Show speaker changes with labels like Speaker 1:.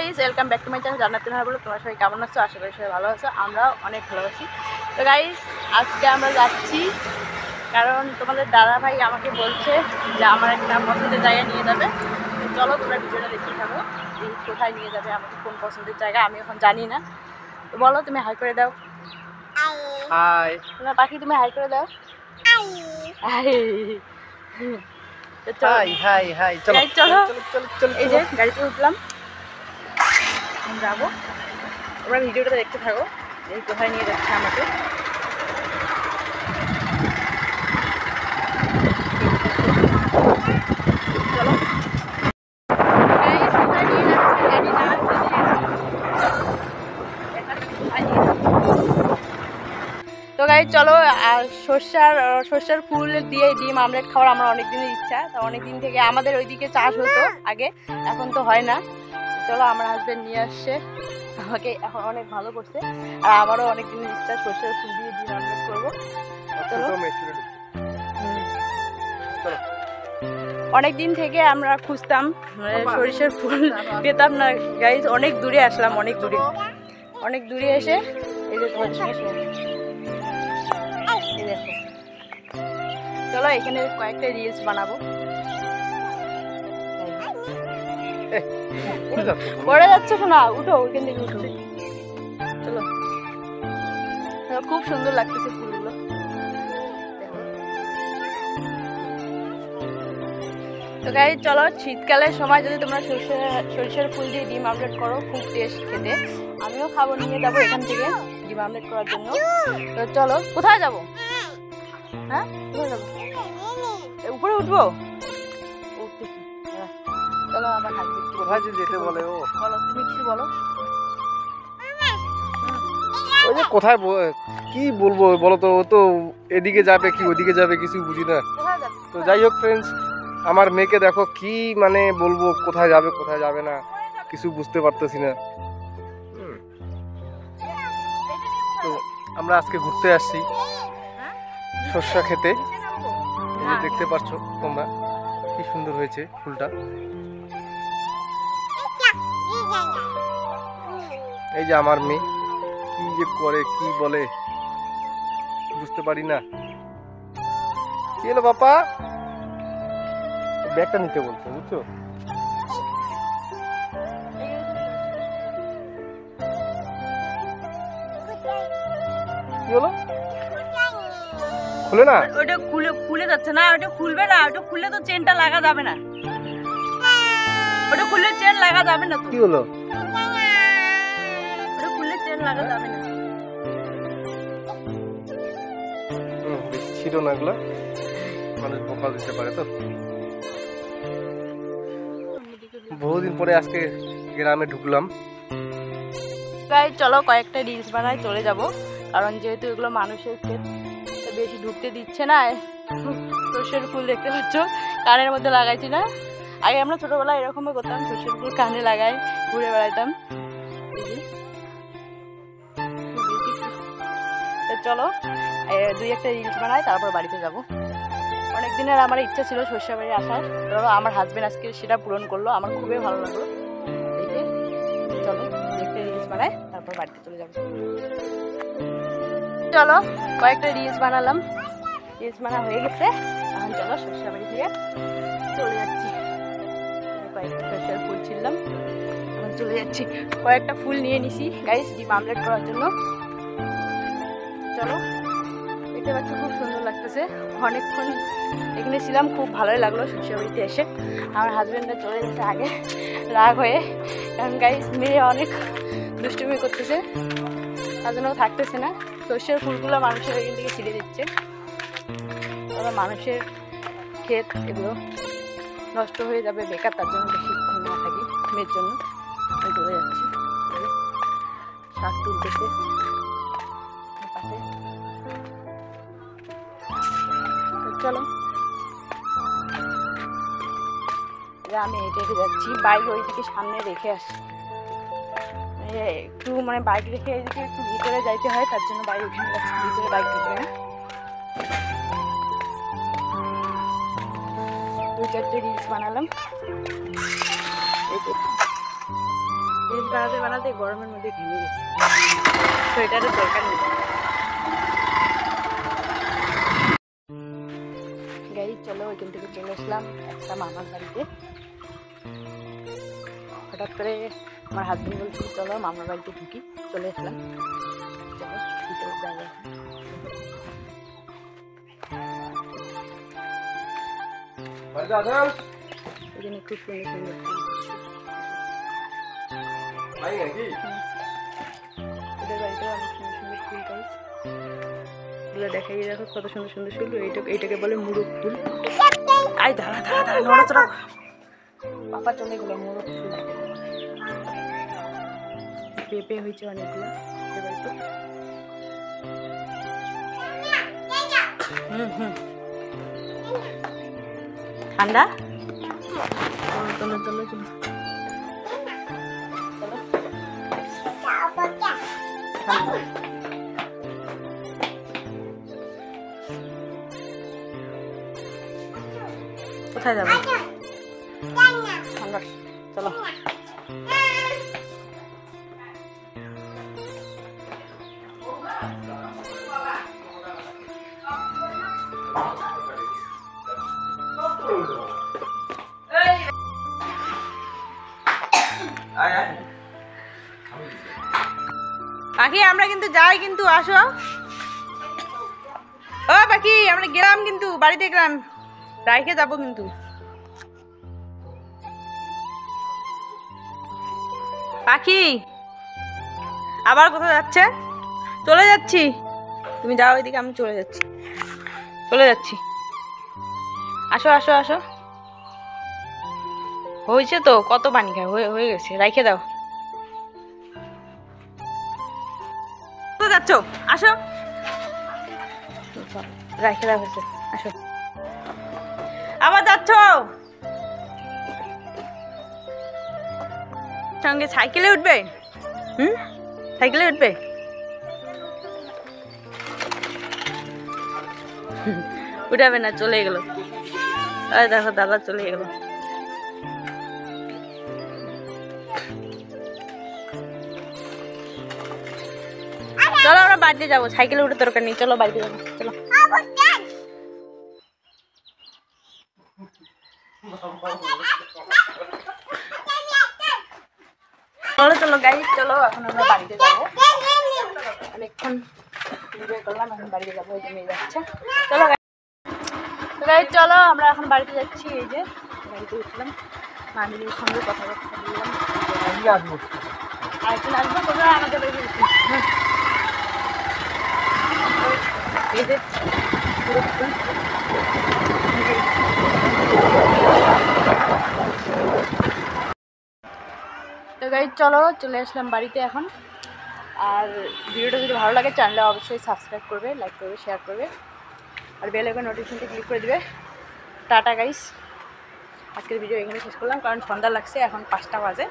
Speaker 1: Guys, welcome back to my channel Jannatul Nahar বলো। তোমরা সবাই কেমন আছো? আশা করি সবাই ভালো আছো। আমরাও অনেক ভালো আছি। তো গাইস, আজকে আমরা যাচ্ছি কারণ তোমাদের দাদা ভাই আমাকে বলছে যে আমার একটা পছন্দের জায়গা নিয়ে যাবে। চলো তোমরা ভিডিওটা দেখতে থাকো, এই কোথায় নিয়ে যাবে, আমাকে কোন পছন্দের জায়গা আমি এখন জানি না। তো বলো, তুমি হাই করে দাও।
Speaker 2: হাই।
Speaker 1: তোমার পাখি, তুমি হাই করে দাও। চলো, এই যে গাড়িতে উঠলাম, যাবো। তোমরা ভিডিওটা দেখতে থাকো, এই কোথায় নিয়ে যাচ্ছে আমাকে। চলো। তো গাইস চলো, সর্ষার ফুল দিয়ে ডিম আমলেট খাওয়ার আমার অনেক দিনের ইচ্ছা। তো অনেক দিন থেকে আমাদের ওইদিকে চাষ হতো আগে, এখন তো হয় না। চলো, আমার হাজবেন্ড নিয়ে আসছে আমাকে, এখন অনেক ভালো করছে। আর আমারও অনেক দিনের ইচ্ছা সর্ষার ফুল দিয়ে ডিম আমলেট করবো। চলো, অনেক দিন থেকে আমরা খুঁজতাম, সরিষার ফুল পেতাম না গাইস। অনেক দূরে আসলাম, অনেক দূরে এসে এই যে তোমার সঙ্গে দেখো। চলো, এখানে কয়েকটা রিলস বানাবো। পড়ে যাচ্ছে না, উঠো, ওইখান থেকে উঠো। চলো, খুব সুন্দর লাগতেছে ফুলগুলো। তো গাইস চলো, শীতকালের সময় যদি তোমরা সরিষার ফুল দিয়ে ডিম আমলেট করো, খুব টেস্ট খেতে। আমিও খাবো, নিয়ে যাবো এখান থেকে ডিম আমলেট করার জন্য। তো চলো, কোথায় যাবো? হ্যাঁ, কোথায় যাবো? উপরে উঠবো, উঠতেছি। চলো, আমার হাজবেন্ড
Speaker 2: কোথায় যেতে বলে ও?
Speaker 1: বলো, তুমি কিছু বলো।
Speaker 2: ওই যে কোথায় কি বলবো বলো তো, ও তো এদিকে যাবে কি ওদিকে যাবে কিছু বুঝি না। তো যাই হোক ফ্রেন্ডস, আমার মেয়েকে দেখো কি মানে বলবো, কোথায় যাবে না কিছু বুঝতে পারতেছি না। তো আমরা আজকে ঘুরতে আসছি সর্ষা খেতে। এই যে দেখতে পাচ্ছ তোমরা, কি সুন্দর হয়েছে ফুলটা। এই যে আমার মেয়ে কি যে করে কি বলে বুঝতে পারি না। কি হলো বাবা? ব্যাগটা নিতে বলছে, বুঝছো? কি হলো? খুলে না,
Speaker 1: ওটা খুলে যাচ্ছে না, ওটা খুলবে না। ওটা খুললে তো চেনটা লাগা যাবে না, ওটা খুললে চেন লাগা যাবে না।
Speaker 2: কি হলো?
Speaker 1: ওটা খুললে চেন লাগা যাবে না।
Speaker 2: বেশি ছিল না, এগুলো মানুষ বোকা দিতে পারে। তো বহুদিন পরে আজকে গ্রামে ঢুকলাম।
Speaker 1: গাইস চলো, কয়েকটা রিলস বানাই, চলে যাব। কারণ যেহেতু এগুলো মানুষের ক্ষেত, বেশি ঢুকতে দিচ্ছে না। সর্ষের ফুল দেখতে পাচ্ছ, কানের মধ্যে লাগাইছি না। আগে আমরা ছোটবেলায় এরকমই করতাম, সর্ষের ফুল কানে লাগাই ঘুরে বেড়াইতাম। তো চলো, দুই একটা রিলস বানাই, তারপর বাড়িতে যাব। অনেক দিনের আমার ইচ্ছা ছিল সর্ষা বাড়ি আসার। ধরো আমার হাজবেন্ড আজকে সেটা পূরণ করলো, আমার খুবই ভালো লাগলো দেখে। চলো, একটা রিলস বানাই, তারপর বাড়িতে চলে যাব। চলো, কয়েকটা রিলস বানালাম, রিলস বানা হয়ে গেছে। এখন চলো, সর্ষা বাড়ি থেকে চলে যাচ্ছি। কয়েকটা সর্ষার ফুল ছিললাম, এখন চলে যাচ্ছি। কয়েকটা ফুল নিয়ে নিছি গাইস ডিম আমলেট করার জন্য। চলো, দেখতে পাচ্ছ খুব সুন্দর লাগতেছে। অনেকক্ষণ এখানে ছিলাম, খুব ভালোই লাগলো সর্ষা বাড়িতে এসে। আমার হাজবেন্ডরা চলে গেছে আগে রাগ হয়ে, কারণ গাইস মেয়ে অনেক দুষ্টুমি করতেছে, তার জন্য থাকতেছে না। সর্ষের ফুলগুলো মানুষের এখান থেকে ছিঁড়ে দিচ্ছে। ওরা মানুষের ক্ষেত, এগুলো নষ্ট হয়ে যাবে বেকার, তার জন্য বেশিক্ষণ না থাকি মেয়ের জন্য আমি চলে যাচ্ছি। শাক তুলতেছে পাশে। চলো, আমি হেঁটে হেঁটে যাচ্ছি, বাইক ওইদিকে সামনে রেখে আসছি। একটু মানে বাইক রেখে এদিকে একটু ভিতরে যাইতে হয়, তার জন্য বাইক উঠে যাচ্ছি, ভিতরে বাইক ঢুকবে না। দুই চারটে রিলস বানালাম, রিলস বানাতে বানাতে গরমের মধ্যে ঘেমে গেছে, সোয়েটারের দরকার নেই। গাইজ চলো ওইখান থেকে চলে আসলাম একটা মামার বাড়িতে। হঠাৎ করে আমার হাজবেন্ড বলছিল চলো মামার বাড়িতে ঢুকি, চলে আসলাম। চলো ভিতরে যাবো। এখানে খুব সুন্দর সুন্দর ফুল ওদের বাড়িতেও অনেক সুন্দর সুন্দর ফুল গাইজ, এগুলো দেখাই দেখো কত সুন্দর সুন্দর ফুল। এইটাকে বলে মুরগ ফুল। আই দাঁড়া দাঁড়া দাঁড়া নড়াচড়া, পাপা চলে গেলো। মুরগ ফুল পেঁপে হয়েছে অনেকগুলো বাড়িতে। ঠান্ডা চলো চলো চলো কোথায় যাবো? ঠান্ডা চলো। পাখি আমরা কিন্তু যাই, কিন্তু আসো। ও পাখি আমরা গেলাম, কিন্তু বাড়িতে গেলাম, রাইখে যাবো কিন্তু। পাখি আবার কোথায় যাচ্ছে? চলে যাচ্ছি, তুমি যাও ওইদিকে, আমি চলে যাচ্ছি, চলে যাচ্ছি। আসো আসো আসো, হয়েছে তো, কত পানি খায়, হয়ে গেছে, রাইখে দাও। কোথায় যাচ্ছ? আসো, রাইখে দাও হয়েছে, আসো। আবার যাচ্ছ? সঙ্গে সাইকেলে উঠবে? সাইকেলে উঠবে? উঠাবে না, চলে গেল। দেখো দাদা চলে গেল। চলো আমরা বাড়িতে যাবো, সাইকেলে উঠে দরকার নেই, চলো বাড়িতে যাবো, চলো। চলো চলো গাইজ চলো, এখন আমরা বাড়িতে যাবো। অনেকক্ষণ এনজয় করলাম, এখন বাড়িতে যাবো, এই যে মেয়ে যাচ্ছে। চলো গাইজ চলো, আমরা এখন বাড়িতে যাচ্ছি। এই যে গাড়িতে উঠলাম, মামিদের সঙ্গে কথাবার্তা বললাম। আরেকদিন আসবো, কোথায় আমাদের বাড়িতে উঠি। এই যে তো গাইজ চলো চলে আসলাম বাড়িতে এখন। আর ভিডিওটা যদি ভালো লাগে চ্যানেলে অবশ্যই সাবস্ক্রাইব করবে, লাইক করবে, শেয়ার করবে, আর বেল আইকন নোটিফিকেশনটি ক্লিক করে দিবে। টাটা গাইস, আজকের ভিডিও এখানে শেষ করলাম, কারণ সন্ধ্যা লাগছে, এখন 5টা বাজে।